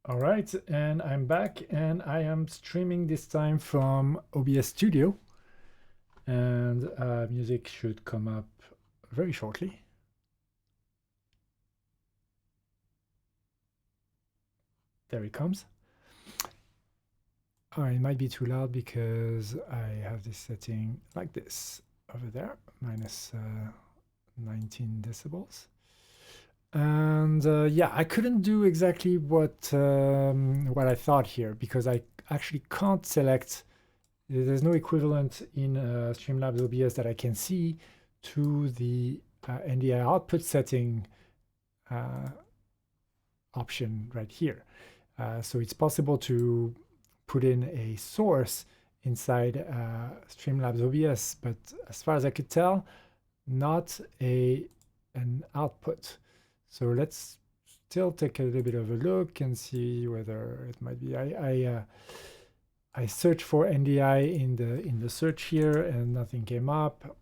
All right, and I'm back and I am streaming this time from OBS Studio, and music should come up very shortly. There it comes. Oh, it might be too loud because I have this setting like this over there, minus 19 decibels. And yeah, I couldn't do exactly what I thought here because I actually can't select. There's no equivalent in Streamlabs OBS that I can see to the NDI output setting uh, option right here. So it's possible to put in a source inside Streamlabs OBS, but as far as I could tell, not an output. So let's still take a little bit of a look and see whether it might be. I searched for NDI in the search here and nothing came up.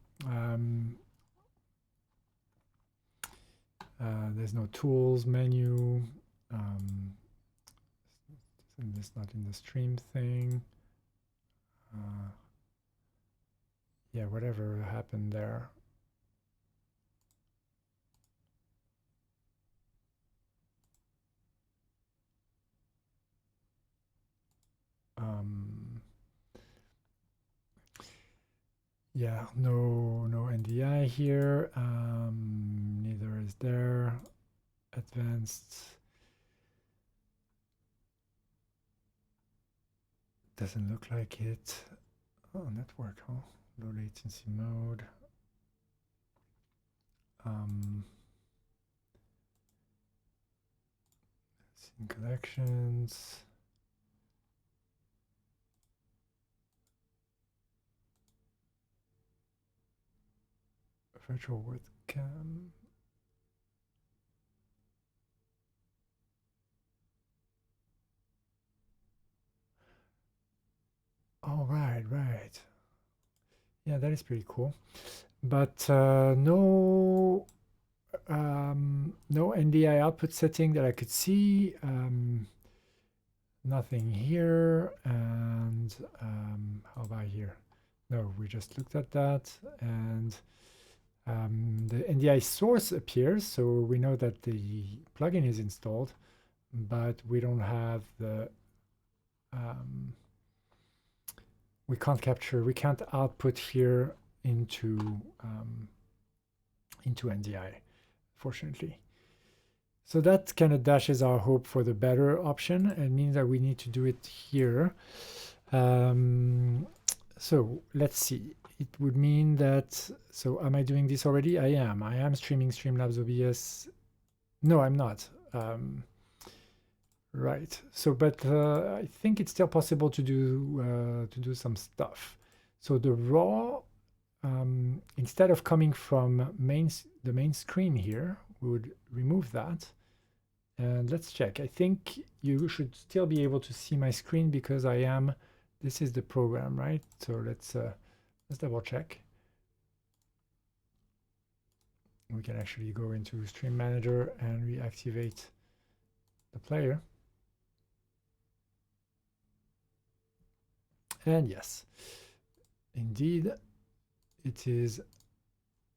There's no tools menu. And it's not in the stream thing. Yeah, whatever happened there. Yeah, no NDI here. Neither is there. Advanced doesn't look like it. Oh, network, huh? Low latency mode. Scene collections. Virtual webcam. Oh, right. Yeah, that is pretty cool. But no NDI output setting that I could see. Nothing here. And how about here? No, we just looked at that. And the NDI source appears, so we know that the plugin is installed, but we don't have the we can't output here into NDI, fortunately. So that kind of dashes our hope for the better option. It means that we need to do it here. So let's see. It would mean that, so am I doing this already? I am streaming Streamlabs OBS. No, I'm not. Right. So, but I think it's still possible to do some stuff. So the raw, instead of coming from the main screen here, we would remove that. And let's check. I think you should still be able to see my screen because this is the program, right? So let's double check. We can actually go into Stream Manager and reactivate the player. And yes, indeed, it is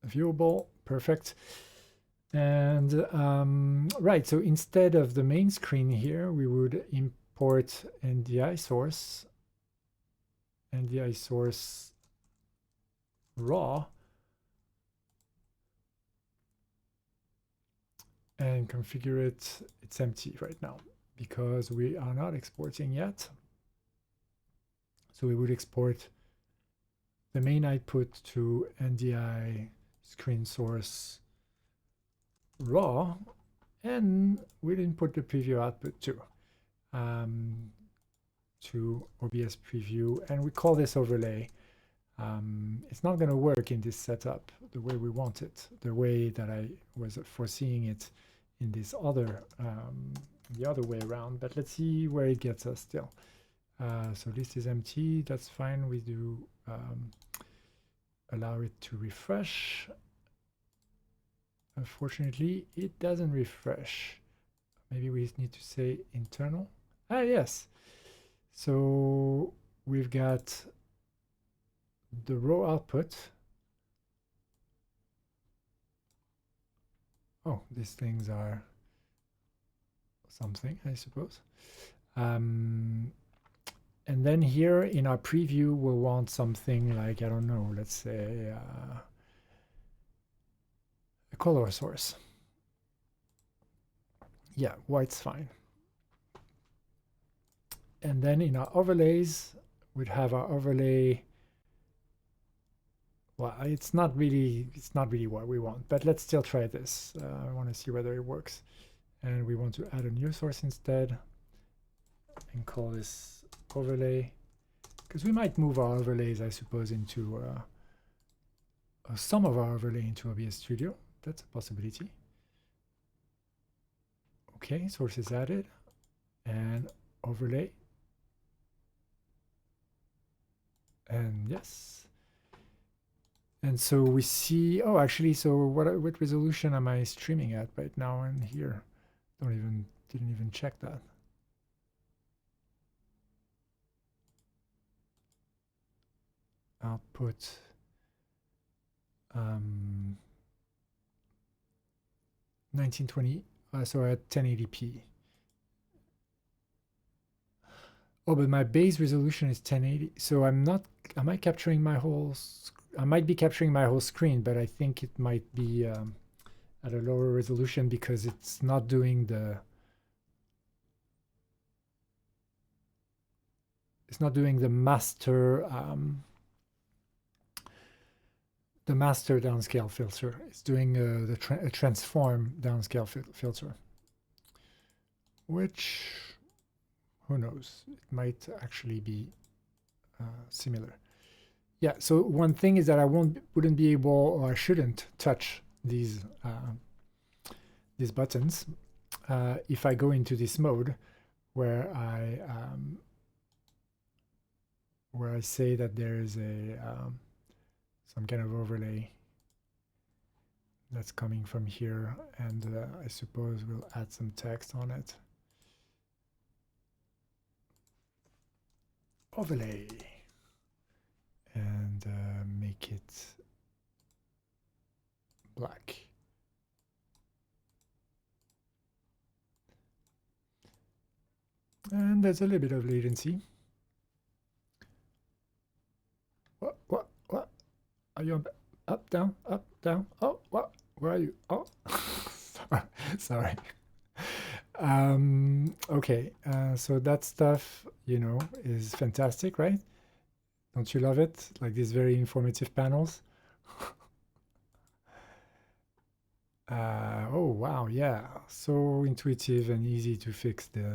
viewable. Perfect. And right, so instead of the main screen here, we would import NDI source raw, and configure it. It's empty right now because we are not exporting yet. So we would export the main output to NDI screen source raw, and we'll input the preview output too to OBS preview, and we call this overlay. It's not going to work in this setup the way we want it, the way that I was foreseeing it in this other, the other way around, but let's see where it gets us still. So list is empty, that's fine. We do allow it to refresh. Unfortunately, it doesn't refresh. maybe we need to say internal. Ah, yes. So we've got the raw output. Oh, these things are something, I suppose. And then here in our preview, we'll want something like, I don't know, let's say a color source. Yeah, white's fine. And then in our overlays, we'd have our overlay. Well, it's not really what we want, but let's still try this. I want to see whether it works. And we want to add a new source instead and call this overlay, because we might move our overlays, I suppose, into some of our overlay into OBS Studio. That's a possibility. Okay, source is added and overlay. And yes. And so we see, oh, actually, so what resolution am I streaming at right now in here? Didn't even check that. Output 1920, so at 1080p. Oh, but my base resolution is 1080, so am I capturing my whole, I might be capturing my whole screen, but I think it might be at a lower resolution because it's not doing the, master downscale filter. It's doing the transform downscale filter, which, who knows, it might actually be similar. Yeah, so one thing is that I wouldn't be able, or I shouldn't touch these buttons if I go into this mode where I say that there is a some kind of overlay that's coming from here, and I suppose we'll add some text on it. Overlay, and make it black. And there's a little bit of latency. What? Are you up, down, up, down? Oh, what? Where are you? Oh, sorry. Okay, so that stuff, you know, is fantastic, right? Don't you love it? Like these very informative panels. Oh, wow, yeah. So intuitive and easy to fix the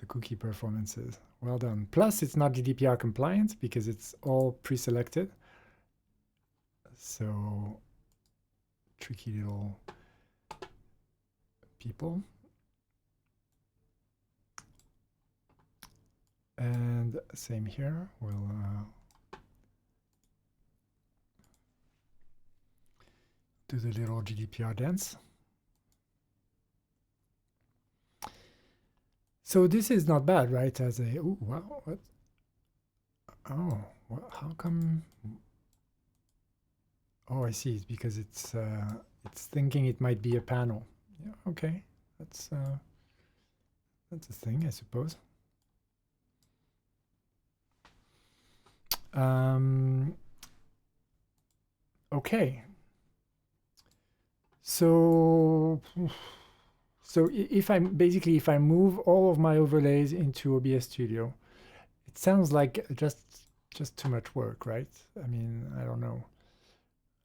cookie performances. Well done. Plus, it's not GDPR compliant because it's all pre-selected. So tricky little people. And same here, we'll do the little GDPR dance. So this is not bad, right? As a, oh, wow, what? Oh, what, how come? Oh, I see. It's because it's thinking it might be a panel. Yeah, okay, that's a thing, I suppose. Okay. So if I move all of my overlays into OBS Studio, it sounds like just too much work, right? I mean, I don't know.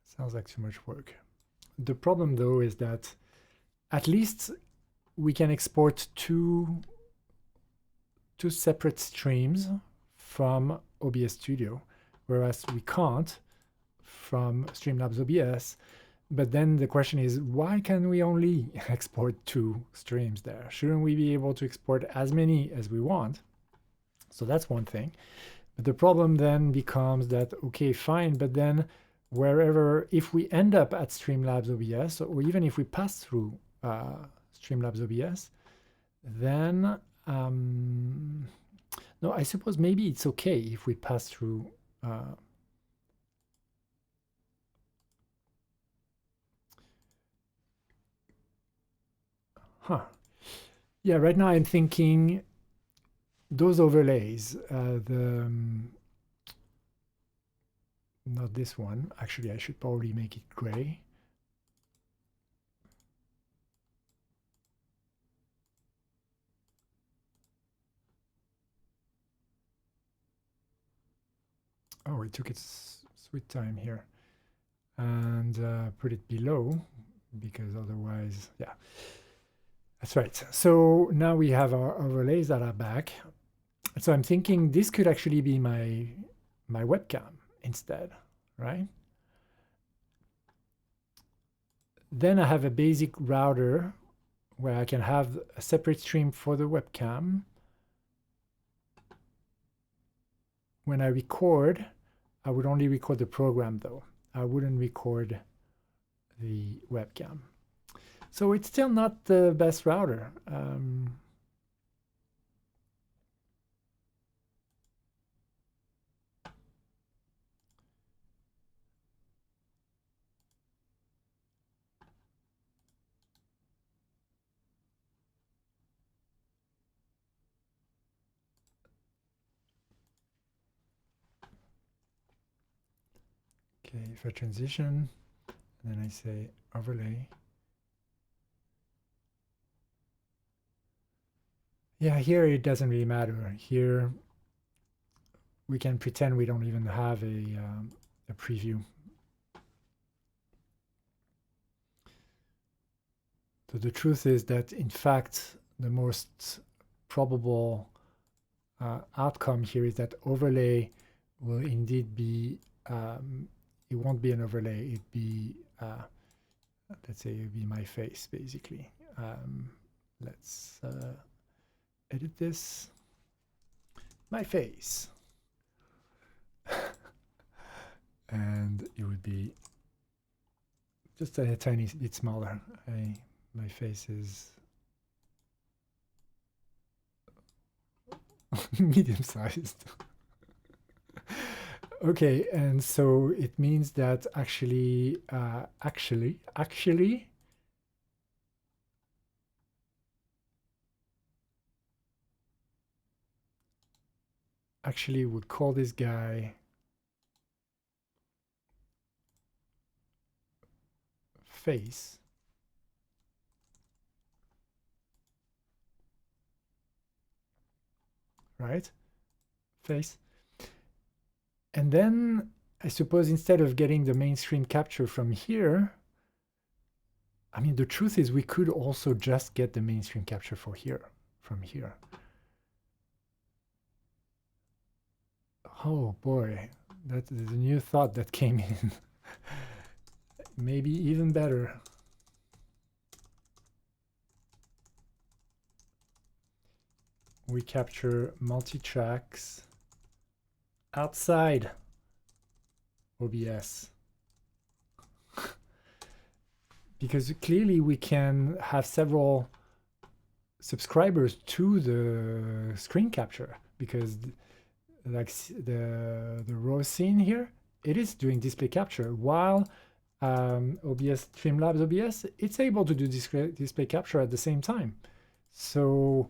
It sounds like too much work. The problem though is that at least we can export two separate streams from OBS Studio, whereas we can't from Streamlabs OBS. But then the question is, why can we only export 2 streams there? Shouldn't we be able to export as many as we want? So that's one thing. But the problem then becomes that, okay, fine, but then wherever, if we end up at Streamlabs OBS, or even if we pass through Streamlabs OBS, then no, I suppose maybe it's okay if we pass through yeah, right now I'm thinking those overlays, not this one, actually I should probably make it gray. Oh, it took its sweet time here. And put it below, because otherwise, yeah. That's right. So now we have our overlays that are back. So I'm thinking this could actually be my webcam instead, right? Then I have a basic router where I can have a separate stream for the webcam. When I record, I would only record the program though. I wouldn't record the webcam. So it's still not the best router. Okay, if I transition, and then I say overlay. Yeah, here it doesn't really matter. Here we can pretend we don't even have a preview. So the truth is that, in fact, the most probable outcome here is that overlay will indeed be, it won't be an overlay, it'd be, let's say it'd be my face, basically. Let's edit this. My face. And it would be just a tiny bit smaller. My face is medium-sized. Okay, and so it means that actually would call this guy face. Right? Face. And then I suppose instead of getting the mainstream capture from here, I mean, the truth is we could also just get the mainstream capture for here, from here. Oh boy, that is a new thought that came in. Maybe even better. We capture multi-tracks outside OBS. Because clearly we can have several subscribers to the screen capture, because like the raw scene here, it is doing display capture, while OBS, Streamlabs OBS, it's able to do display capture at the same time. So